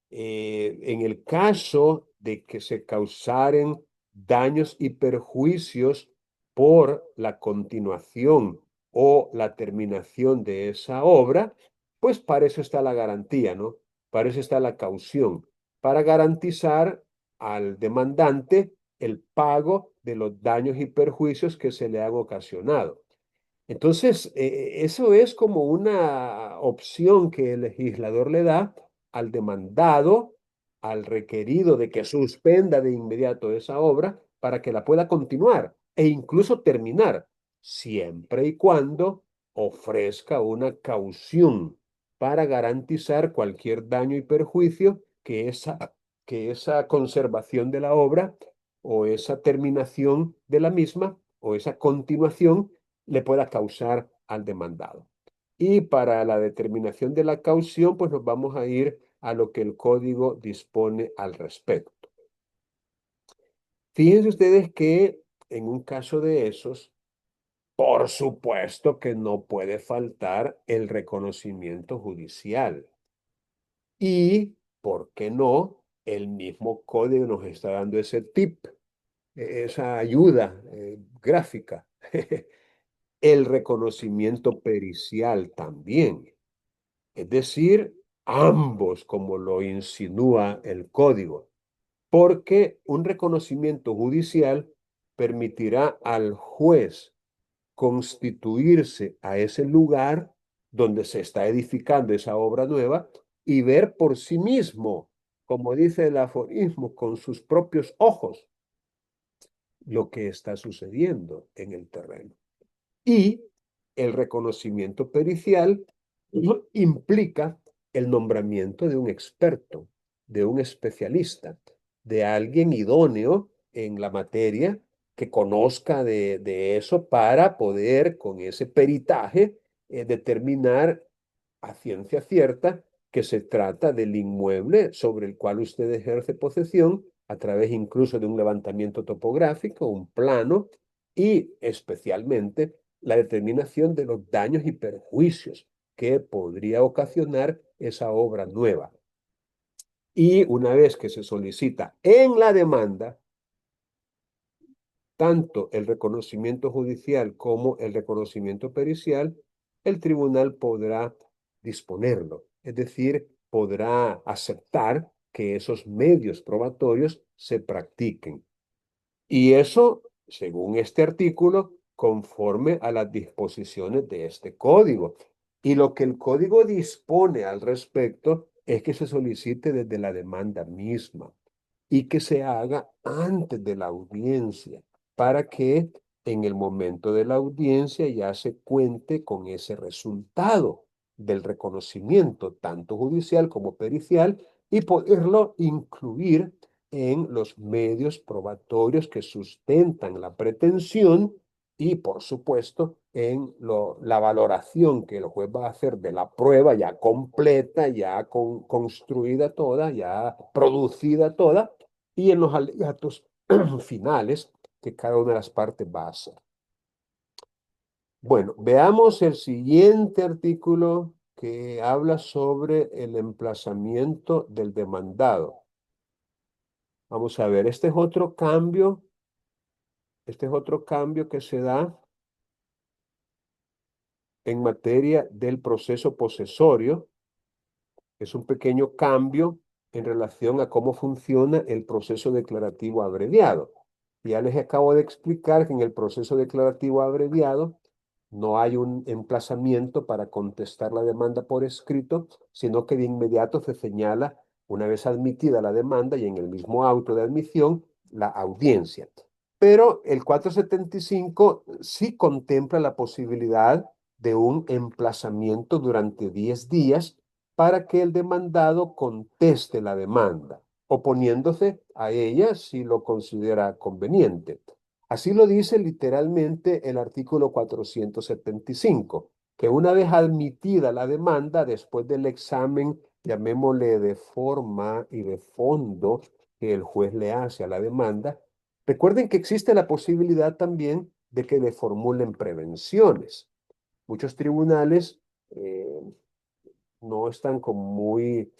en el caso de que se causaren daños y perjuicios por la continuación o la terminación de esa obra, pues para eso está la garantía, ¿no? Para eso está la caución, para garantizar al demandante el pago de los daños y perjuicios que se le han ocasionado. Entonces, eso es como una opción que el legislador le da al demandado, al requerido de que suspenda de inmediato esa obra para que la pueda continuar e incluso terminar, siempre y cuando ofrezca una caución para garantizar cualquier daño y perjuicio que esa conservación de la obra o esa terminación de la misma o esa continuación le pueda causar al demandado. Y para la determinación de la caución, pues nos vamos a ir a lo que el código dispone al respecto. Fíjense ustedes que en un caso de esos, Por supuesto que no puede faltar el reconocimiento judicial. Y, ¿por qué no? El mismo código nos está dando ese tip, esa ayuda gráfica. El reconocimiento pericial también. Es decir, ambos, como lo insinúa el código, porque un reconocimiento judicial permitirá al juez constituirse a ese lugar donde se está edificando esa obra nueva y ver por sí mismo, como dice el aforismo, con sus propios ojos, lo que está sucediendo en el terreno. Y el reconocimiento pericial implica el nombramiento de un experto, de un especialista, de alguien idóneo en la materia que conozca de eso para poder con ese peritaje determinar a ciencia cierta que se trata del inmueble sobre el cual usted ejerce posesión a través incluso de un levantamiento topográfico, un plano y especialmente la determinación de los daños y perjuicios que podría ocasionar esa obra nueva. Y una vez que se solicita en la demanda, tanto el reconocimiento judicial como el reconocimiento pericial, el tribunal podrá disponerlo, es decir, podrá aceptar que esos medios probatorios se practiquen. Y eso, según este artículo, conforme a las disposiciones de este código. Y lo que el código dispone al respecto es que se solicite desde la demanda misma y que se haga antes de la audiencia para que en el momento de la audiencia ya se cuente con ese resultado del reconocimiento, tanto judicial como pericial, y poderlo incluir en los medios probatorios que sustentan la pretensión y, por supuesto, en la valoración que el juez va a hacer de la prueba ya completa, ya construida toda, ya producida toda, y en los alegatos finales que cada una de las partes va a hacer. Bueno, veamos el siguiente artículo que habla sobre el emplazamiento del demandado. Vamos a ver, este es otro cambio que se da en materia del proceso posesorio. Es un pequeño cambio en relación a cómo funciona el proceso declarativo abreviado. Ya les acabo de explicar que en el proceso declarativo abreviado no hay un emplazamiento para contestar la demanda por escrito, sino que de inmediato se señala, una vez admitida la demanda y en el mismo auto de admisión, la audiencia. Pero el 475 sí contempla la posibilidad de un emplazamiento durante 10 días para que el demandado conteste la demanda, oponiéndose a ella si lo considera conveniente. Así lo dice literalmente el artículo 475, que una vez admitida la demanda, después del examen, llamémosle de forma y de fondo, que el juez le hace a la demanda, recuerden que existe la posibilidad también de que le formulen prevenciones. Muchos tribunales no están como muy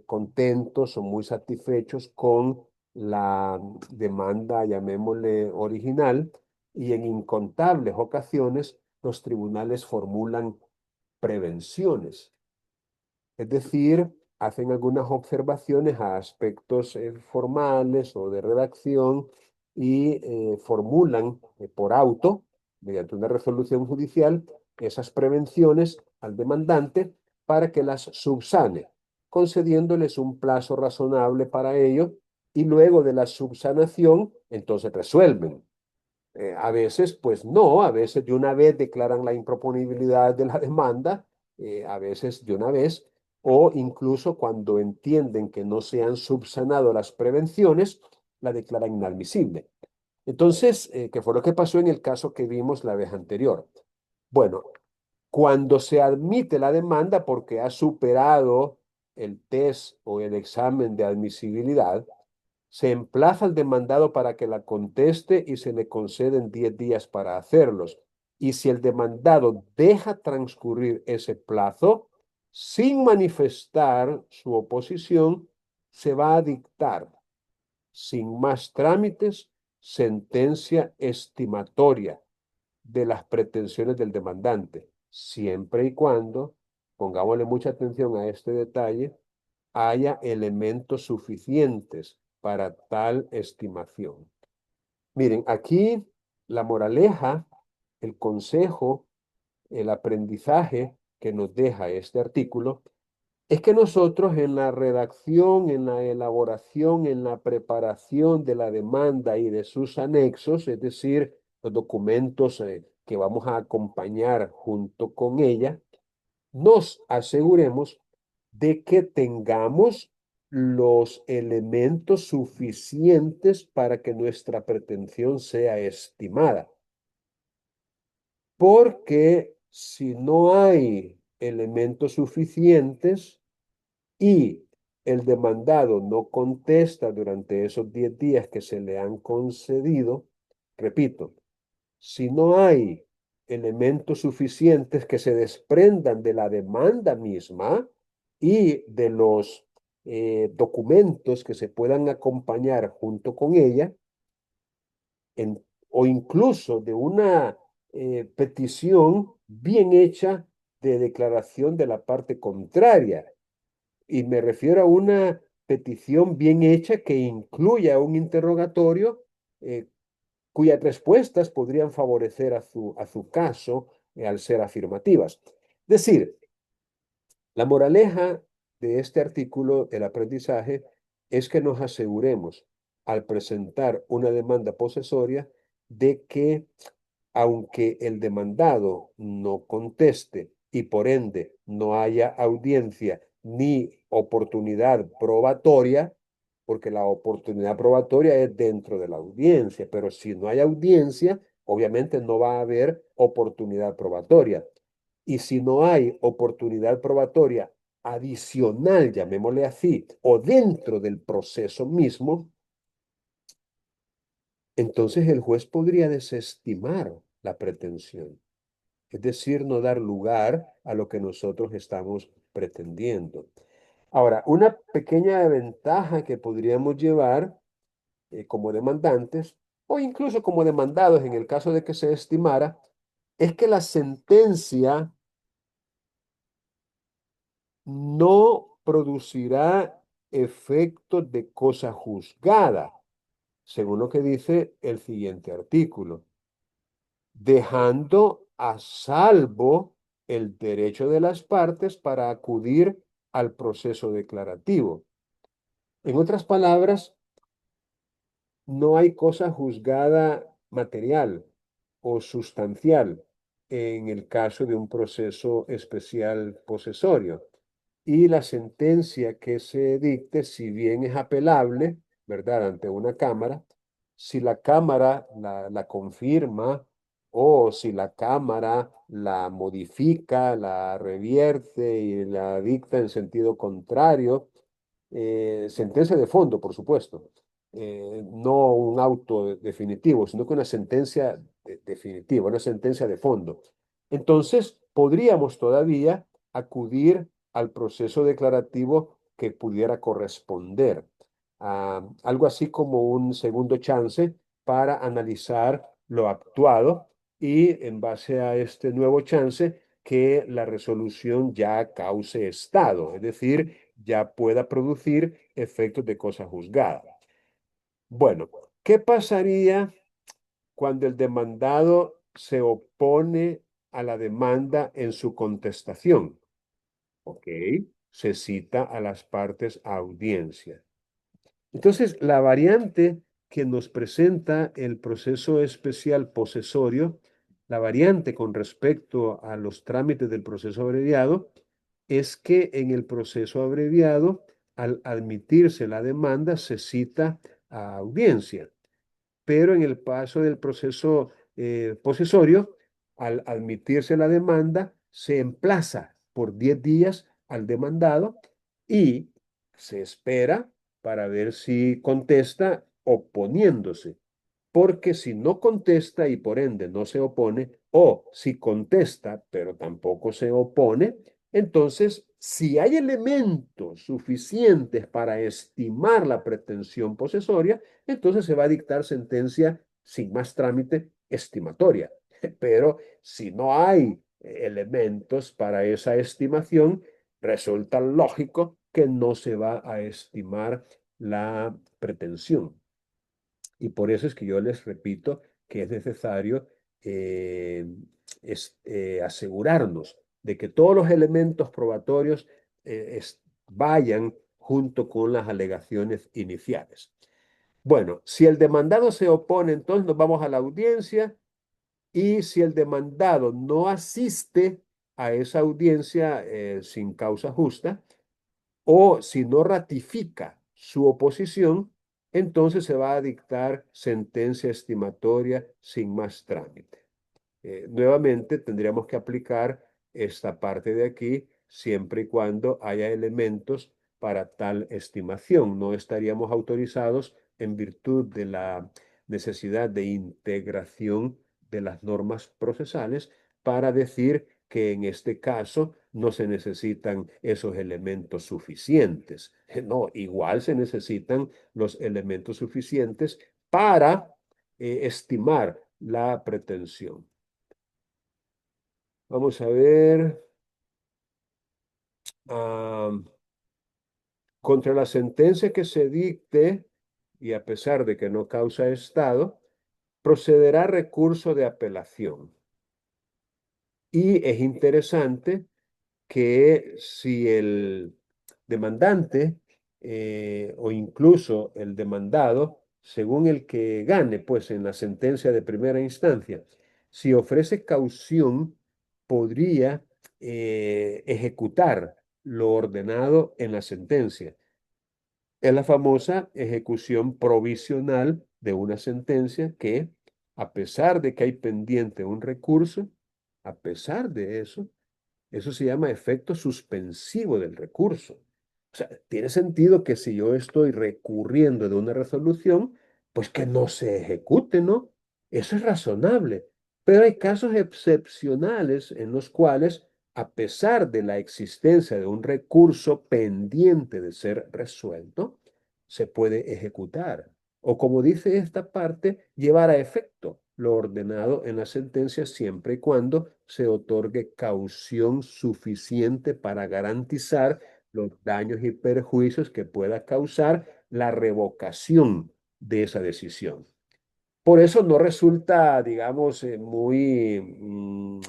contentos o muy satisfechos con la demanda, llamémosle original, y en incontables ocasiones los tribunales formulan prevenciones. Es decir, hacen algunas observaciones a aspectos formales o de redacción y formulan por auto, mediante una resolución judicial, esas prevenciones al demandante para que las subsane, concediéndoles un plazo razonable para ello y luego de la subsanación, entonces resuelven. A veces, pues no, a veces de una vez declaran la improponibilidad de la demanda, a veces de una vez, o incluso cuando entienden que no se han subsanado las prevenciones, la declaran inadmisible. Entonces, ¿qué fue lo que pasó en el caso que vimos la vez anterior? Bueno, cuando se admite la demanda porque ha superado el test o el examen de admisibilidad, se emplaza al demandado para que la conteste y se le conceden 10 días para hacerlos. y si el demandado deja transcurrir ese plazo sin manifestar su oposición, se va a dictar, sin más trámites, sentencia estimatoria de las pretensiones del demandante, siempre y cuando, pongámosle mucha atención a este detalle, haya elementos suficientes para tal estimación. Miren, aquí la moraleja, el consejo, el aprendizaje que nos deja este artículo es que nosotros en la redacción, en la elaboración, en la preparación de la demanda y de sus anexos, es decir, los documentos que vamos a acompañar junto con ella, nos aseguremos de que tengamos los elementos suficientes para que nuestra pretensión sea estimada. Porque si no hay elementos suficientes y el demandado no contesta durante esos 10 días que se le han concedido, repito, si no hay elementos suficientes que se desprendan de la demanda misma y de los documentos que se puedan acompañar junto con ella, o incluso de una petición bien hecha de declaración de la parte contraria. Y me refiero a una petición bien hecha que incluya un interrogatorio cuyas respuestas podrían favorecer a su caso al ser afirmativas. Es decir, la moraleja de este artículo, el aprendizaje, es que nos aseguremos al presentar una demanda posesoria de que aunque el demandado no conteste y por ende no haya audiencia ni oportunidad probatoria, porque la oportunidad probatoria es dentro de la audiencia, pero si no hay audiencia, obviamente no va a haber oportunidad probatoria. Y si no hay oportunidad probatoria adicional, llamémosle así, o dentro del proceso mismo, entonces el juez podría desestimar la pretensión, es decir, no dar lugar a lo que nosotros estamos pretendiendo. Ahora, una pequeña ventaja que podríamos llevar como demandantes o incluso como demandados en el caso de que se estimara, es que la sentencia no producirá efectos de cosa juzgada, según lo que dice el siguiente artículo, dejando a salvo el derecho de las partes para acudir al proceso declarativo. En otras palabras, no hay cosa juzgada material o sustancial en el caso de un proceso especial posesorio. Y la sentencia que se dicte, si bien es apelable, ¿verdad?, ante una cámara, si la cámara la confirma o si la cámara la modifica, la revierte y la dicta en sentido contrario, sentencia de fondo, por supuesto, no un auto definitivo, sino que una sentencia definitiva, una sentencia de fondo. Entonces, podríamos todavía acudir al proceso declarativo que pudiera corresponder. Algo así como un segundo chance para analizar lo actuado y en base a este nuevo chance que la resolución ya cause estado, es decir, ya pueda producir efectos de cosa juzgada. Bueno, ¿qué pasaría cuando el demandado se opone a la demanda en su contestación? Ok, se cita a las partes a audiencia. Entonces, la variante que nos presenta el proceso especial posesorio, la variante con respecto a los trámites del proceso abreviado, es que en el proceso abreviado, al admitirse la demanda, se cita a audiencia, pero en el paso del proceso posesorio, al admitirse la demanda, se emplaza por 10 días al demandado y se espera para ver si contesta oponiéndose. porque si no contesta y por ende no se opone, o si contesta pero tampoco se opone, entonces si hay elementos suficientes para estimar la pretensión posesoria, entonces se va a dictar sentencia sin más trámite estimatoria. Pero si no hay elementos para esa estimación, resulta lógico que no se va a estimar la pretensión. Y por eso es que yo les repito que es necesario eh, asegurarnos de que todos los elementos probatorios vayan junto con las alegaciones iniciales. Bueno, si el demandado se opone, entonces nos vamos a la audiencia, y si el demandado no asiste a esa audiencia sin causa justa, o si no ratifica su oposición, entonces se va a dictar sentencia estimatoria sin más trámite. Nuevamente tendríamos que aplicar esta parte de aquí siempre y cuando haya elementos para tal estimación. No estaríamos autorizados en virtud de la necesidad de integración de las normas procesales para decir que en este caso no se necesitan esos elementos suficientes. No, igual se necesitan los elementos suficientes para estimar la pretensión. Vamos a ver. Contra la sentencia que se dicte, y a pesar de que no causa estado, procederá recurso de apelación. Y es interesante que si el demandante o incluso el demandado, según el que gane, pues en la sentencia de primera instancia, si ofrece caución, podría ejecutar lo ordenado en la sentencia. Es la famosa ejecución provisional de una sentencia que, a pesar de que hay pendiente un recurso, a pesar de eso se llama efecto suspensivo del recurso. O sea, tiene sentido que si yo estoy recurriendo de una resolución, pues que no se ejecute, ¿no? Eso es razonable. Pero hay casos excepcionales en los cuales, a pesar de la existencia de un recurso pendiente de ser resuelto, se puede ejecutar. O como dice esta parte, llevar a efecto lo ordenado en la sentencia siempre y cuando se otorgue caución suficiente para garantizar los daños y perjuicios que pueda causar la revocación de esa decisión. Por eso no resulta, digamos, muy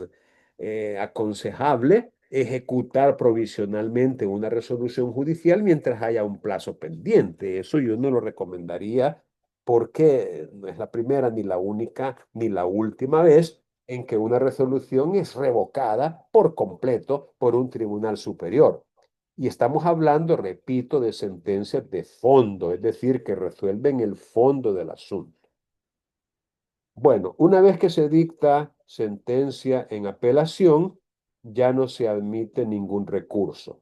aconsejable ejecutar provisionalmente una resolución judicial mientras haya un plazo pendiente. Eso yo no lo recomendaría porque no es la primera, ni la única, ni la última vez en que una resolución es revocada por completo por un tribunal superior. Y estamos hablando, repito, de sentencias de fondo, es decir, que resuelven el fondo del asunto. Bueno, una vez que se dicta sentencia en apelación, ya no se admite ningún recurso.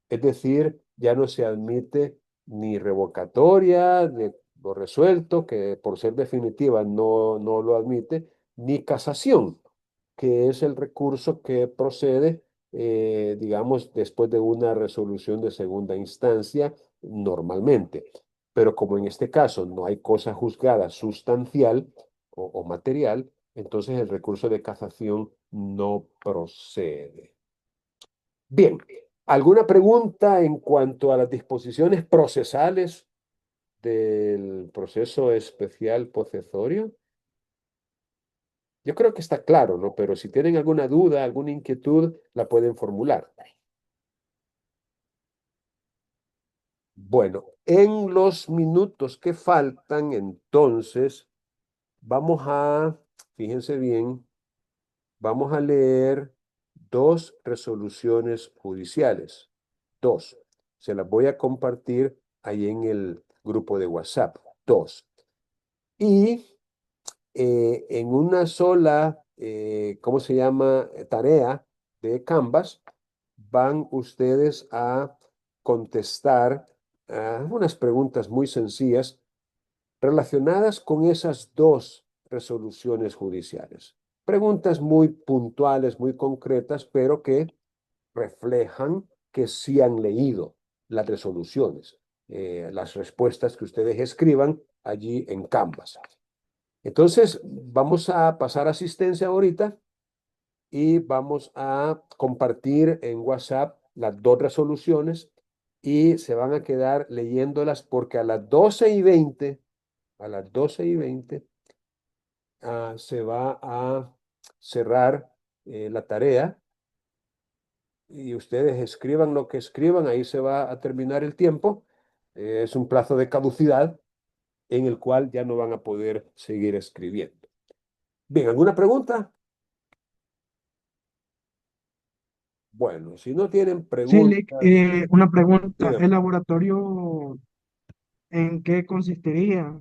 Es decir, ya no se admite ni revocatoria de lo resuelto, que por ser definitiva no lo admite, ni casación, que es el recurso que procede, digamos, después de una resolución de segunda instancia normalmente. Pero como en este caso no hay cosa juzgada sustancial, o material, entonces el recurso de casación no procede. Bien, ¿alguna pregunta en cuanto a las disposiciones procesales del proceso especial posesorio? Yo creo que está claro, ¿no? Pero si tienen alguna duda, alguna inquietud, la pueden formular. Bueno, en los minutos que faltan, entonces, fíjense bien, vamos a leer dos resoluciones judiciales. Dos. Se las voy a compartir ahí en el grupo de WhatsApp. Dos. Y en una sola, ¿cómo se llama? Tarea de Canvas, van ustedes a contestar unas preguntas muy sencillas relacionadas con esas dos resoluciones judiciales. Preguntas muy puntuales, muy concretas, pero que reflejan que sí han leído las resoluciones, las respuestas que ustedes escriban allí en Canvas. Entonces, vamos a pasar asistencia ahorita y vamos a compartir en WhatsApp las dos resoluciones y se van a quedar leyéndolas porque a las 12:20, a las 12:20, se va a cerrar la tarea y ustedes escriban lo que escriban, ahí se va a terminar el tiempo. Es un plazo de caducidad en el cual ya no van a poder seguir escribiendo. Bien, ¿alguna pregunta? Bueno, si no tienen Sí, Lick, preguntas, una pregunta. ¿El díganme. laboratorio en qué consistiría?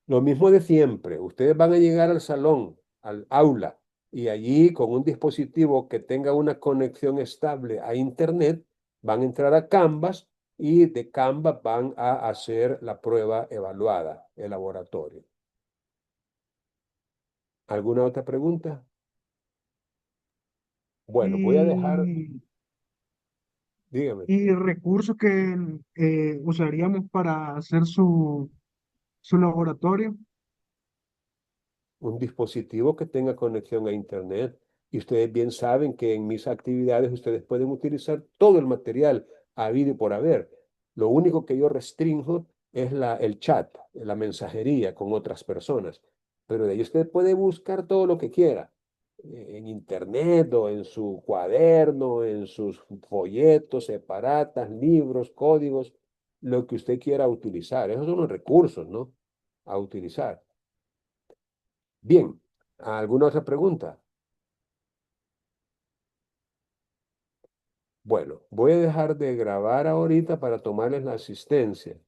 Lo mismo de siempre. Ustedes van a llegar al salón, al aula, y allí con un dispositivo que tenga una conexión estable a Internet, van a entrar a Canvas y de Canvas van a hacer la prueba evaluada, el laboratorio. ¿Alguna otra pregunta? Bueno, voy a dejar, Y, dígame, y recursos que usaríamos para hacer su laboratorio. un dispositivo que tenga conexión a Internet. Y ustedes bien saben que en mis actividades ustedes pueden utilizar todo el material habido y por haber. Lo único que yo restringo es el chat, la mensajería con otras personas. Pero de ahí usted puede buscar todo lo que quiera en Internet o en su cuaderno, en sus folletos, separatas, libros, códigos, lo que usted quiera utilizar. Esos son los recursos, ¿no? A utilizar. Bien, ¿alguna otra pregunta? Bueno, voy a dejar de grabar ahorita para tomarles la asistencia.